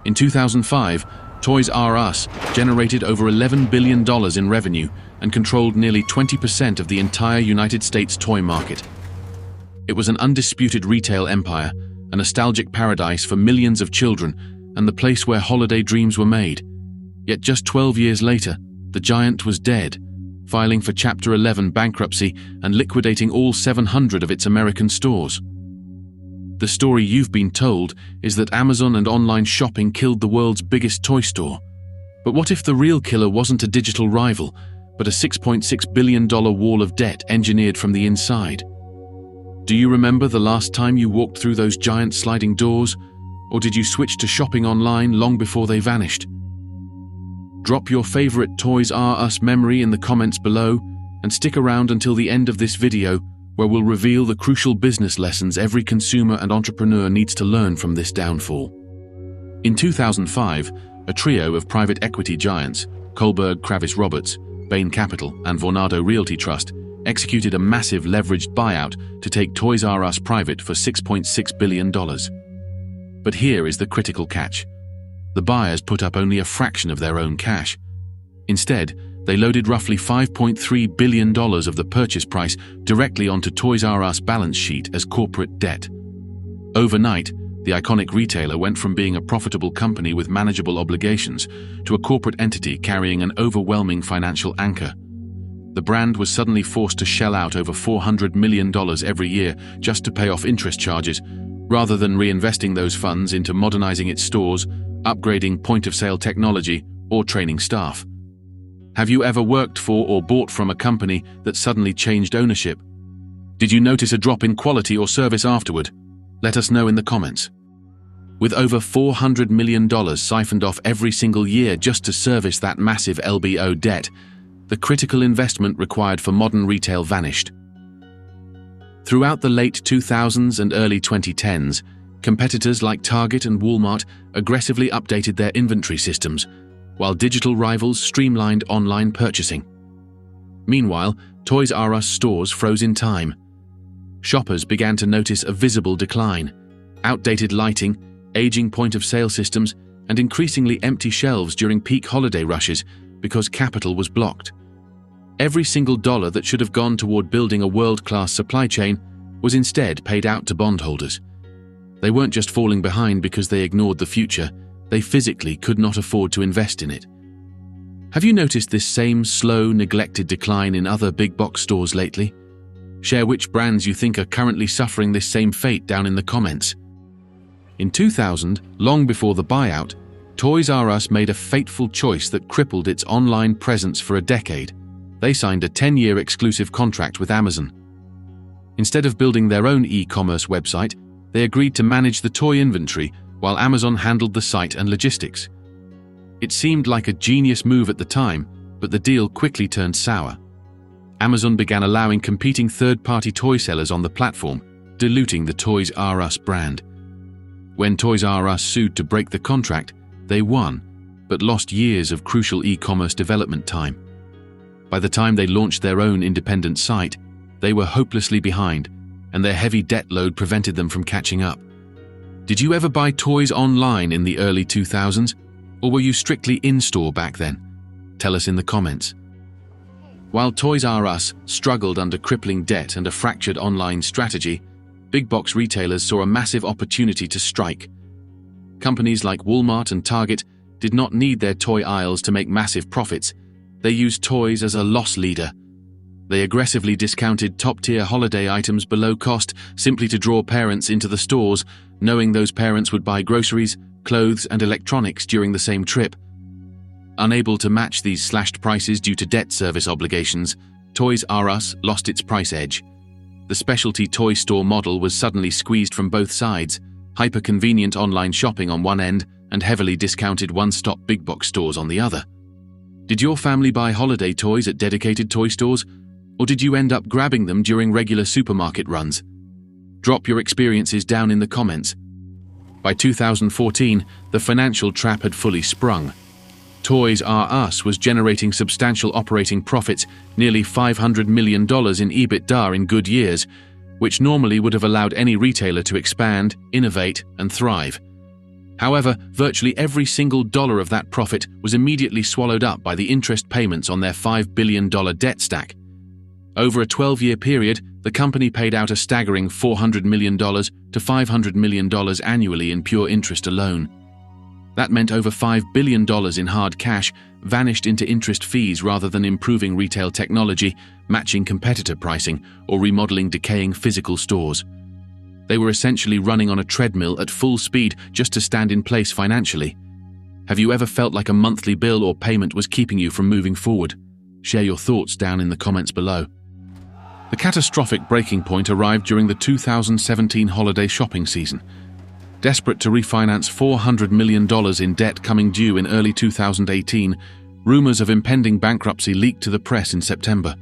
In 2005, Toys R Us generated over $11 billion in revenue and controlled nearly 20% of the entire United States toy market. It was an undisputed retail empire, a nostalgic paradise for millions of children, and the place where holiday dreams were made. Yet just 12 years later, the giant was dead, filing for Chapter 11 bankruptcy and liquidating all 700 of its American stores. The story you've been told is that Amazon and online shopping killed the world's biggest toy store. But what if the real killer wasn't a digital rival, but a $6.6 billion wall of debt engineered from the inside? Do you remember the last time you walked through those giant sliding doors, or did you switch to shopping online long before they vanished? Drop your favorite Toys R Us memory in the comments below and stick around until the end of this video, where we'll reveal the crucial business lessons every consumer and entrepreneur needs to learn from this downfall. In 2005, a trio of private equity giants, Kohlberg Kravis Roberts, Bain Capital, and Vornado Realty Trust, executed a massive leveraged buyout to take Toys R Us private for $6.6 billion. But here is the critical catch. The buyers put up only a fraction of their own cash. Instead, they loaded roughly $5.3 billion of the purchase price directly onto Toys R Us balance sheet as corporate debt. Overnight, the iconic retailer went from being a profitable company with manageable obligations to a corporate entity carrying an overwhelming financial anchor. The brand was suddenly forced to shell out over $400 million every year just to pay off interest charges, rather than reinvesting those funds into modernizing its stores, upgrading point-of-sale technology, or training staff. Have you ever worked for or bought from a company that suddenly changed ownership? Did you notice a drop in quality or service afterward? Let us know in the comments. With over $400 million siphoned off every single year just to service that massive LBO debt, the critical investment required for modern retail vanished. Throughout the late 2000s and early 2010s, competitors like Target and Walmart aggressively updated their inventory systems, while digital rivals streamlined online purchasing. Meanwhile, Toys R Us stores froze in time. Shoppers began to notice a visible decline: outdated lighting, aging point-of-sale systems, and increasingly empty shelves during peak holiday rushes because capital was blocked. Every single dollar that should have gone toward building a world-class supply chain was instead paid out to bondholders. They weren't just falling behind because they ignored the future, they physically could not afford to invest in it. Have you noticed this same slow, neglected decline in other big box stores lately? Share which brands you think are currently suffering this same fate down in the comments. In 2000, long before the buyout, Toys R Us made a fateful choice that crippled its online presence for a decade. They signed a 10-year exclusive contract with Amazon. Instead of building their own e-commerce website, they agreed to manage the toy inventory while Amazon handled the site and logistics. It seemed like a genius move at the time, but the deal quickly turned sour. Amazon began allowing competing third-party toy sellers on the platform, diluting the Toys R Us brand. When Toys R Us sued to break the contract, they won, but lost years of crucial e-commerce development time. By the time they launched their own independent site, they were hopelessly behind, and their heavy debt load prevented them from catching up. Did you ever buy toys online in the early 2000s, or were you strictly in-store back then? Tell us in the comments. While Toys R Us struggled under crippling debt and a fractured online strategy, big box retailers saw a massive opportunity to strike. Companies like Walmart and Target did not need their toy aisles to make massive profits. They used toys as a loss leader. They aggressively discounted top-tier holiday items below cost simply to draw parents into the stores, knowing those parents would buy groceries, clothes, and electronics during the same trip. Unable to match these slashed prices due to debt service obligations, Toys R Us lost its price edge. The specialty toy store model was suddenly squeezed from both sides: hyper-convenient online shopping on one end and heavily discounted one-stop big-box stores on the other. Did your family buy holiday toys at dedicated toy stores, or did you end up grabbing them during regular supermarket runs? Drop your experiences down in the comments. By 2014, the financial trap had fully sprung. Toys R Us was generating substantial operating profits, nearly $500 million in EBITDA in good years, which normally would have allowed any retailer to expand, innovate, and thrive. However, virtually every single dollar of that profit was immediately swallowed up by the interest payments on their $5 billion debt stack. Over a 12-year period, the company paid out a staggering $400 million to $500 million annually in pure interest alone. That meant over $5 billion in hard cash vanished into interest fees rather than improving retail technology, matching competitor pricing, or remodeling decaying physical stores. They were essentially running on a treadmill at full speed just to stand in place financially. Have you ever felt like a monthly bill or payment was keeping you from moving forward? Share your thoughts down in the comments below. The catastrophic breaking point arrived during the 2017 holiday shopping season. Desperate to refinance $400 million in debt coming due in early 2018, rumors of impending bankruptcy leaked to the press in September.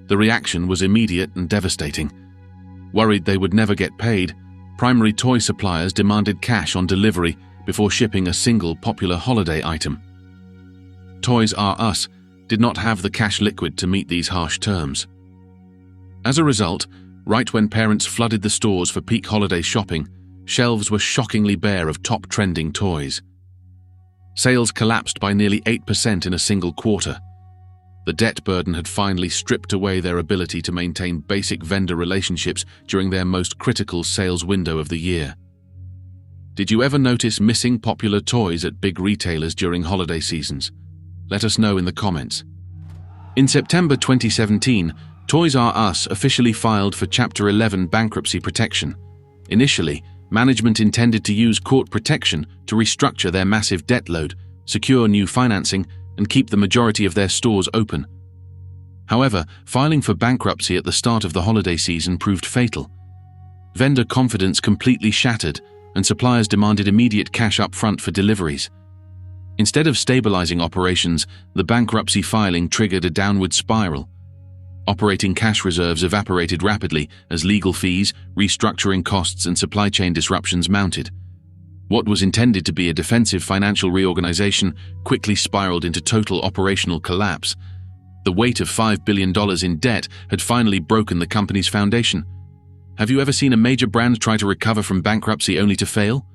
The reaction was immediate and devastating. Worried they would never get paid, primary toy suppliers demanded cash on delivery before shipping a single popular holiday item. Toys R Us did not have the cash liquid to meet these harsh terms. As a result, right when parents flooded the stores for peak holiday shopping, shelves were shockingly bare of top trending toys. Sales collapsed by nearly 8% in a single quarter. The debt burden had finally stripped away their ability to maintain basic vendor relationships during their most critical sales window of the year. Did you ever notice missing popular toys at big retailers during holiday seasons? Let us know in the comments. In September 2017, Toys R Us officially filed for Chapter 11 bankruptcy protection. Initially, management intended to use court protection to restructure their massive debt load, secure new financing, and keep the majority of their stores open. However, filing for bankruptcy at the start of the holiday season proved fatal. Vendor confidence completely shattered, and suppliers demanded immediate cash up front for deliveries. Instead of stabilizing operations, the bankruptcy filing triggered a downward spiral. Operating cash reserves evaporated rapidly as legal fees, restructuring costs, and supply chain disruptions mounted. What was intended to be a defensive financial reorganization quickly spiraled into total operational collapse. The weight of $5 billion in debt had finally broken the company's foundation. Have you ever seen a major brand try to recover from bankruptcy only to fail?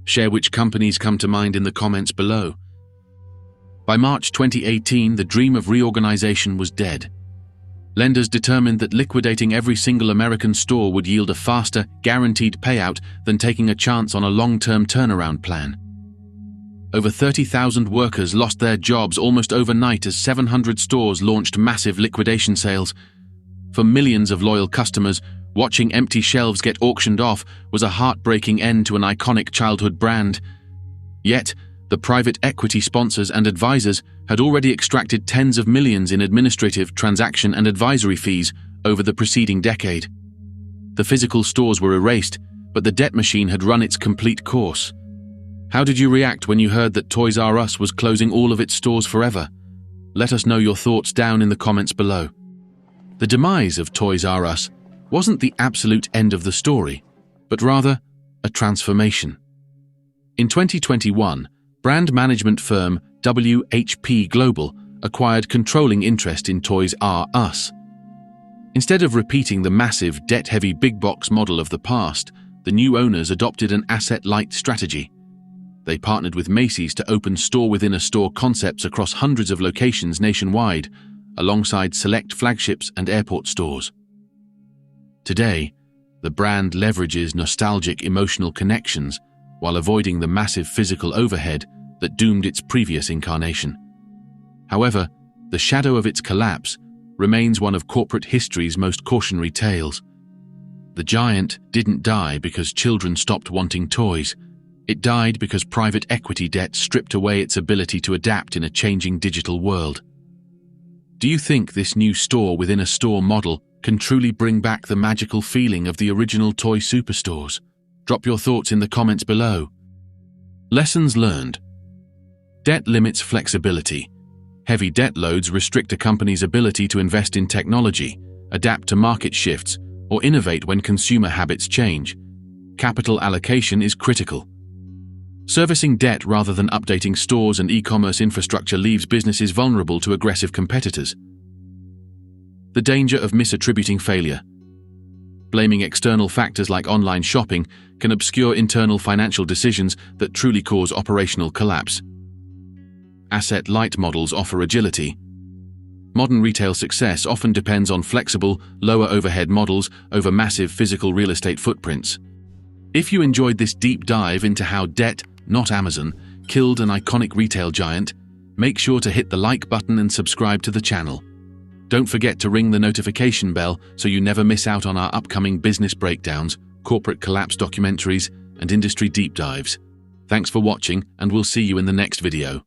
Share which companies come to mind in the comments below. By March 2018, the dream of reorganization was dead. Lenders determined that liquidating every single American store would yield a faster, guaranteed payout than taking a chance on a long-term turnaround plan. Over 30,000 workers lost their jobs almost overnight as 700 stores launched massive liquidation sales. For millions of loyal customers, watching empty shelves get auctioned off was a heartbreaking end to an iconic childhood brand. Yet, the private equity sponsors and advisors had already extracted tens of millions in administrative, transaction, and advisory fees over the preceding decade. The physical stores were erased, but the debt machine had run its complete course. How did you react when you heard that Toys R Us was closing all of its stores forever? Let us know your thoughts down in the comments below. The demise of Toys R Us wasn't the absolute end of the story, but rather a transformation. In 2021, brand management firm WHP Global acquired controlling interest in Toys R Us. Instead of repeating the massive, debt-heavy big box model of the past, the new owners adopted an asset-light strategy. They partnered with Macy's to open store-within-a-store concepts across hundreds of locations nationwide, alongside select flagships and airport stores. Today, the brand leverages nostalgic emotional connections while avoiding the massive physical overhead that doomed its previous incarnation. However, the shadow of its collapse remains one of corporate history's most cautionary tales. The giant didn't die because children stopped wanting toys. It died because private equity debt stripped away its ability to adapt in a changing digital world. Do you think this new store-within-a-store model can truly bring back the magical feeling of the original toy superstores? Drop your thoughts in the comments below. Lessons learned. Debt limits flexibility. Heavy debt loads restrict a company's ability to invest in technology, adapt to market shifts, or innovate when consumer habits change. Capital allocation is critical. Servicing debt rather than updating stores and e-commerce infrastructure leaves businesses vulnerable to aggressive competitors. The danger of misattributing failure. Blaming external factors like online shopping can obscure internal financial decisions that truly cause operational collapse. Asset-light models offer agility. Modern retail success often depends on flexible, lower overhead models over massive physical real estate footprints. If you enjoyed this deep dive into how debt, not Amazon, killed an iconic retail giant, make sure to hit the like button and subscribe to the channel. Don't forget to ring the notification bell so you never miss out on our upcoming business breakdowns, corporate collapse documentaries, and industry deep dives. Thanks for watching, and we'll see you in the next video.